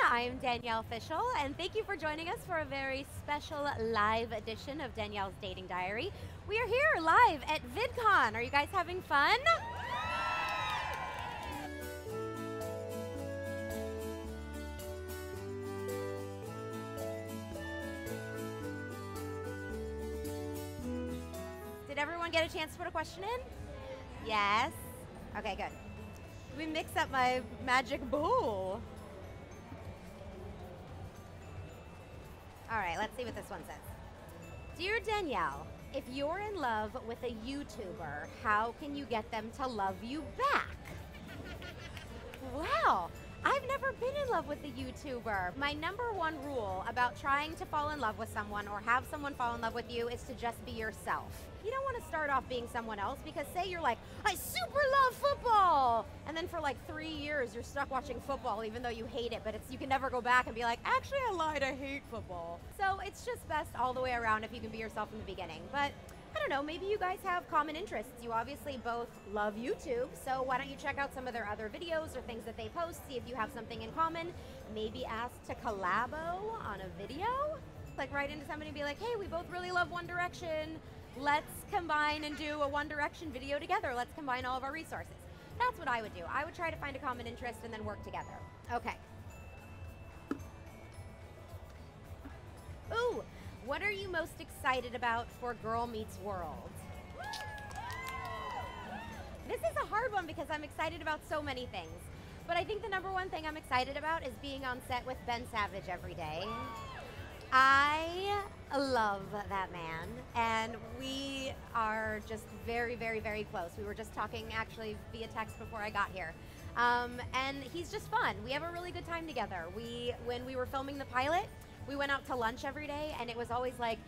I'm Danielle Fishel, and thank you for joining us for a very special live edition of Danielle's Dating Diary. We are here live at VidCon. Are you guys having fun? Did everyone get a chance to put a question in? Yes? Okay, good. Let me mix up my magic bowl. All right, let's see what this one says. Dear Danielle, if you're in love with a YouTuber, how can you get them to love you back? Wow, I've never been in love with a YouTuber. My number one rule about trying to fall in love with someone or have someone fall in love with you is to just be yourself. You don't want to start off being someone else, because say you're like, I super love football, and then for like 3 years you're stuck watching football even though you hate it, but you can never go back and be like, actually I lied, I hate football. So it's just best all the way around if you can be yourself in the beginning. But I don't know, maybe you guys have common interests. You obviously both love YouTube, so why don't you check out some of their other videos or things that they post, see if you have something in common. Maybe ask to collabo on a video. Like write into somebody and be like, hey, we both really love One Direction. Let's combine and do a One Direction video together. Let's combine all of our resources. That's what I would do. I would try to find a common interest and then work together. Okay. Ooh, what are you most excited about for Girl Meets World? This is a hard one because I'm excited about so many things. But I think the number one thing I'm excited about is being on set with Ben Savage every day. I love that man, and we are just very, very, very close. We were just talking actually via text before I got here. And he's just fun. We have a really good time together. When we were filming the pilot, we went out to lunch every day, and it was always like,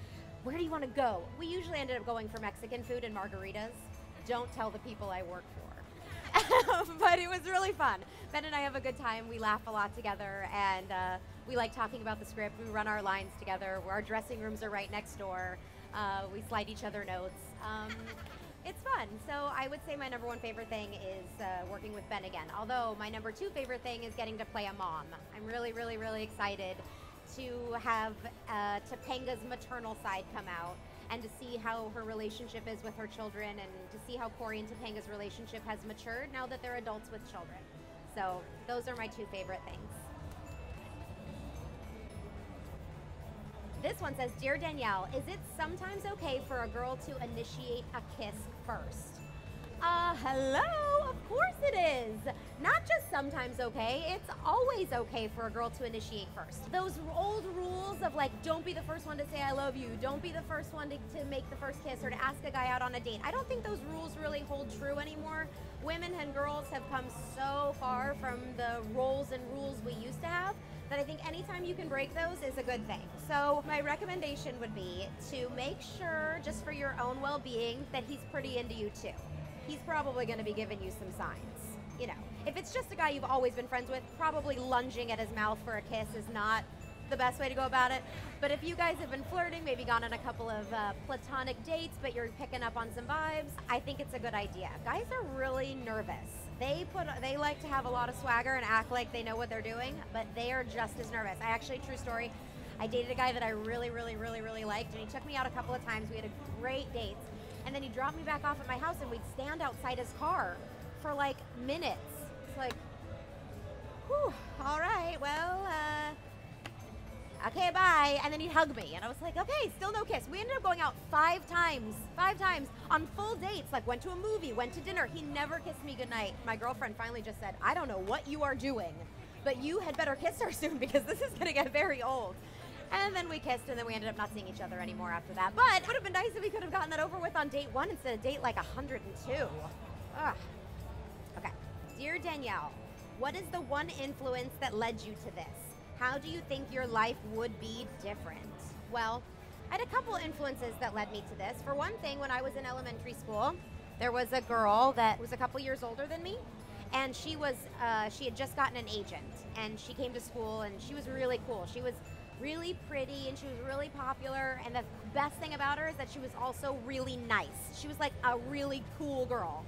where do you want to go? We usually ended up going for Mexican food and margaritas. Don't tell the people I work for. But it was really fun. Ben and I have a good time. We laugh a lot together, and we like talking about the script. We run our lines together. Our dressing rooms are right next door. We slide each other notes. It's fun. So I would say my number one favorite thing is working with Ben again. Although my number two favorite thing is getting to play a mom. I'm really, really, really excited to have Topanga's maternal side come out, and to see how her relationship is with her children, and to see how Cory and Topanga's relationship has matured now that they're adults with children. So those are my two favorite things. This one says, Dear Danielle, is it sometimes okay for a girl to initiate a kiss first? Hello, of course it is. Not just sometimes okay, it's always okay for a girl to initiate first. Those old rules of like, don't be the first one to say I love you, don't be the first one to make the first kiss or to ask a guy out on a date. I don't think those rules really hold true anymore. Women and girls have come so far from the roles and rules we used to have that I think anytime you can break those is a good thing. So my recommendation would be to make sure, just for your own well-being, that he's pretty into you too. He's probably going to be giving you some signs. You know, if it's just a guy you've always been friends with, probably lunging at his mouth for a kiss is not the best way to go about it. But if you guys have been flirting, maybe gone on a couple of platonic dates, but you're picking up on some vibes, I think it's a good idea. Guys are really nervous. They like to have a lot of swagger and act like they know what they're doing, but they are just as nervous. I actually, true story, I dated a guy that I really, really, really, really liked, and he took me out a couple of times. We had a great date. And then he dropped me back off at my house, and we'd stand outside his car for like minutes. It's like, whew, all right, well, okay, bye. And then he'd hug me, and I was like, okay, still no kiss. We ended up going out 5 times on full dates, like went to a movie, went to dinner. He never kissed me goodnight. My girlfriend finally just said, I don't know what you are doing, but you had better kiss her soon because this is gonna get very old. And then we kissed, and then we ended up not seeing each other anymore after that. But it would have been nice if we could have gotten that over with on date 1 instead of date like 102. Ugh. Okay. Dear Danielle, what is the one influence that led you to this? How do you think your life would be different? Well, I had a couple influences that led me to this. For one thing, when I was in elementary school, there was a girl that was a couple years older than me, and she had just gotten an agent, and she came to school, and she was really cool. She was really pretty, and she was really popular, and the best thing about her is that she was also really nice. She was like a really cool girl,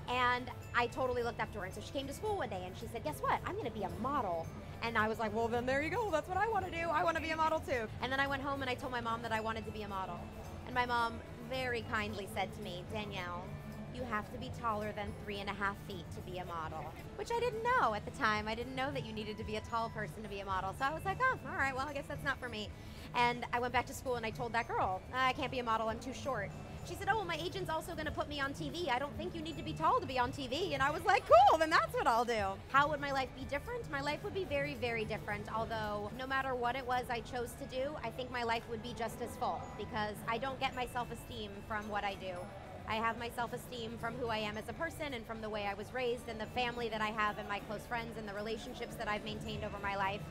and I totally looked up to her. And so she came to school one day, and she said, guess what? I'm gonna be a model. And I was like, well, then there you go. That's what I want to do. I want to be a model too. And then I went home and I told my mom that I wanted to be a model. And my mom very kindly said to me, Danielle, you have to be taller than 3.5 feet to be a model, which I didn't know at the time. I didn't know that you needed to be a tall person to be a model. So I was like, oh, all right, well, I guess that's not for me. And I went back to school and I told that girl, I can't be a model, I'm too short. She said, oh, well, my agent's also going to put me on TV. I don't think you need to be tall to be on TV. And I was like, cool, then that's what I'll do. How would my life be different? My life would be very, very different. Although no matter what it was I chose to do, I think my life would be just as full because I don't get my self-esteem from what I do. I have my self-esteem from who I am as a person and from the way I was raised and the family that I have and my close friends and the relationships that I've maintained over my life.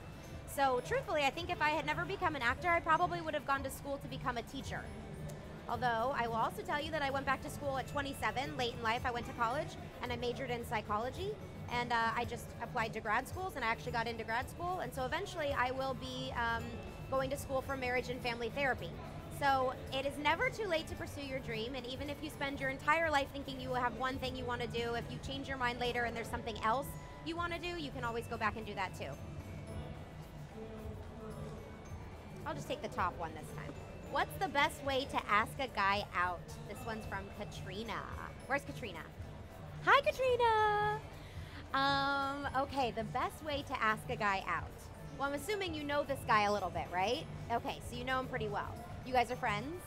So truthfully, I think if I had never become an actor, I probably would have gone to school to become a teacher. Although I will also tell you that I went back to school at 27, late in life. I went to college and I majored in psychology and I just applied to grad schools and I actually got into grad school. And so eventually I will be going to school for marriage and family therapy. So it is never too late to pursue your dream, and even if you spend your entire life thinking you will have one thing you want to do, if you change your mind later and there's something else you want to do, you can always go back and do that too. I'll just take the top one this time. What's the best way to ask a guy out? This one's from Katrina. Where's Katrina? Hi, Katrina! Okay, the best way to ask a guy out. Well, I'm assuming you know this guy a little bit, right? Okay, so you know him pretty well. You guys are friends?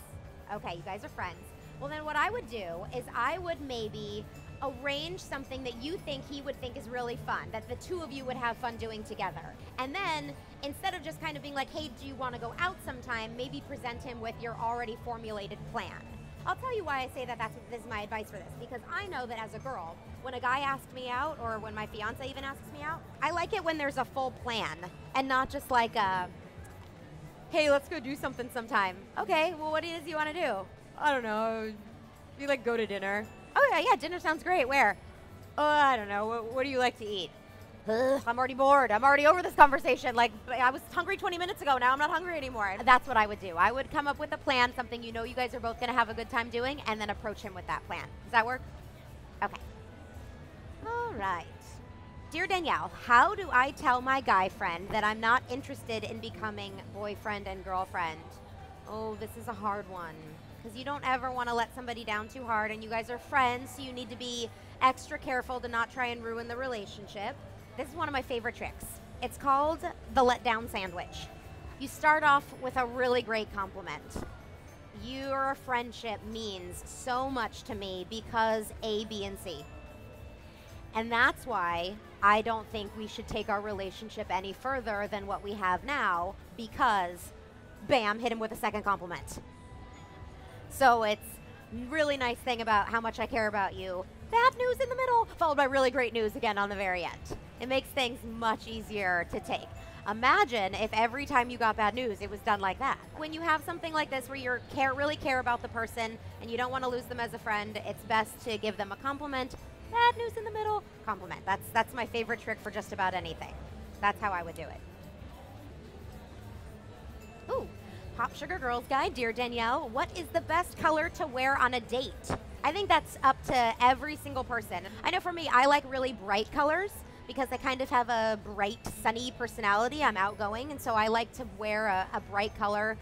Okay, you guys are friends. Well, then what I would do is I would maybe arrange something that you think he would think is really fun, that the two of you would have fun doing together. And then instead of just kind of being like, hey, do you want to go out sometime, maybe present him with your already formulated plan. I'll tell you why I say that this is my advice for this, because I know that as a girl, when a guy asks me out, or when my fiance even asks me out, I like it when there's a full plan, and not just like a, hey, let's go do something sometime. Okay, well, what is you want to do? I don't know. You like go to dinner? Oh, yeah, dinner sounds great. Where? Oh, I don't know. What do you like to eat? Ugh, I'm already bored. I'm already over this conversation. Like, I was hungry 20 minutes ago. Now I'm not hungry anymore. That's what I would do. I would come up with a plan, something you know you guys are both going to have a good time doing, and then approach him with that plan. Does that work? Okay. All right. Dear Danielle, how do I tell my guy friend that I'm not interested in becoming boyfriend and girlfriend? Oh, this is a hard one. Because you don't ever want to let somebody down too hard, and you guys are friends, so you need to be extra careful to not try and ruin the relationship. This is one of my favorite tricks. It's called the letdown sandwich. You start off with a really great compliment. Your friendship means so much to me because A, B, and C. And that's why I don't think we should take our relationship any further than what we have now, because, bam, hit him with a second compliment. So it's really nice thing about how much I care about you. Bad news in the middle, followed by really great news again on the very end. It makes things much easier to take. Imagine if every time you got bad news, it was done like that. When you have something like this where you really care about the person and you don't want to lose them as a friend, it's best to give them a compliment. Bad news in the middle, compliment. That's my favorite trick for just about anything. That's how I would do it. Ooh, Popsugar Girls Guide. Dear Danielle, what is the best color to wear on a date? I think that's up to every single person. I know for me, I like really bright colors because I kind of have a bright, sunny personality. I'm outgoing, and so I like to wear a bright color,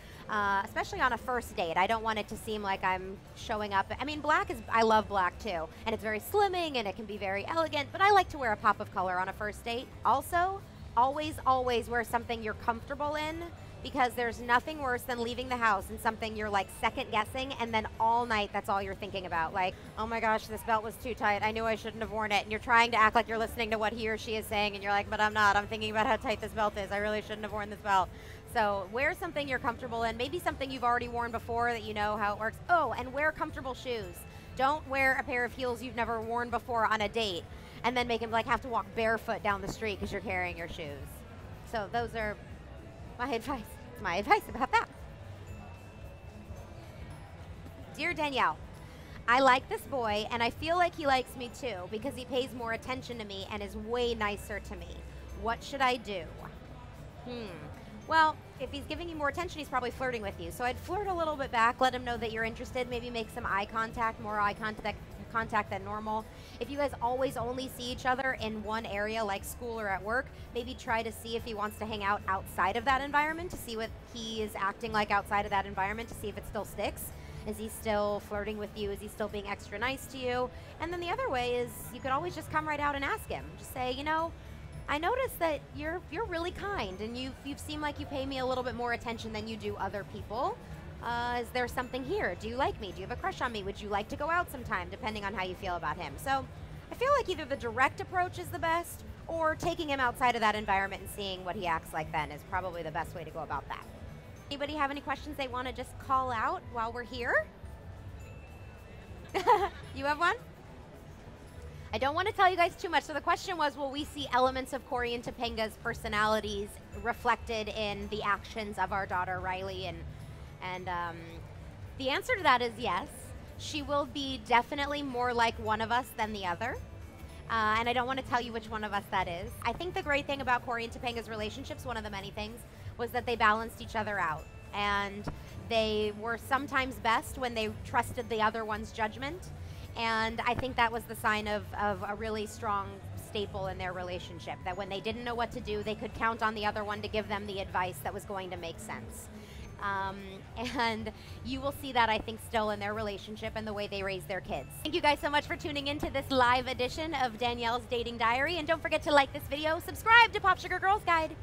especially on a first date. I don't want it to seem like I'm showing up. I mean, I love black too, and it's very slimming, and it can be very elegant, but I like to wear a pop of color on a first date. Also, always wear something you're comfortable in, because there's nothing worse than leaving the house in something you're like second guessing, and then all night that's all you're thinking about. Like, oh my gosh, this belt was too tight. I knew I shouldn't have worn it. And you're trying to act like you're listening to what he or she is saying, and you're like, but I'm not. I'm thinking about how tight this belt is. I really shouldn't have worn this belt. So wear something you're comfortable in, maybe something you've already worn before that you know how it works. Oh, and wear comfortable shoes. Don't wear a pair of heels you've never worn before on a date and then make him like have to walk barefoot down the street because you're carrying your shoes. So those are my advice. My advice about that. Dear Danielle, I like this boy and I feel like he likes me too because he pays more attention to me and is way nicer to me. What should I do? Well, if he's giving you more attention, he's probably flirting with you. So I'd flirt a little bit back, let him know that you're interested, maybe make some eye contact, more eye contact contact than normal. If you guys always only see each other in one area like school or at work, maybe try to see if he wants to hang out outside of that environment to see what he is acting like outside of that environment to see if it still sticks. Is he still flirting with you? Is he still being extra nice to you? And then the other way is you could always just come right out and ask him. Just say, you know, I noticed that you're really kind and you seem like you pay me a little bit more attention than you do other people. Is there something here? Do you like me? Do you have a crush on me? Would you like to go out sometime, depending on how you feel about him? So I feel like either the direct approach is the best or taking him outside of that environment and seeing what he acts like then is probably the best way to go about that. Anybody have any questions they want to just call out while we're here? You have one? I don't want to tell you guys too much. So the question was, will we see elements of Cory and Topanga's personalities reflected in the actions of our daughter, Riley? And the answer to that is yes. She will be definitely more like one of us than the other. And I don't want to tell you which one of us that is. I think the great thing about Cory and Topanga's relationships, one of the many things, was that they balanced each other out. And they were sometimes best when they trusted the other one's judgment. And I think that was the sign of a really strong staple in their relationship, that when they didn't know what to do, they could count on the other one to give them the advice that was going to make sense. And you will see that, I think, still in their relationship and the way they raise their kids. Thank you guys so much for tuning into this live edition of Danielle's Dating Diary. And don't forget to like this video, subscribe to Popsugar Girls Guide.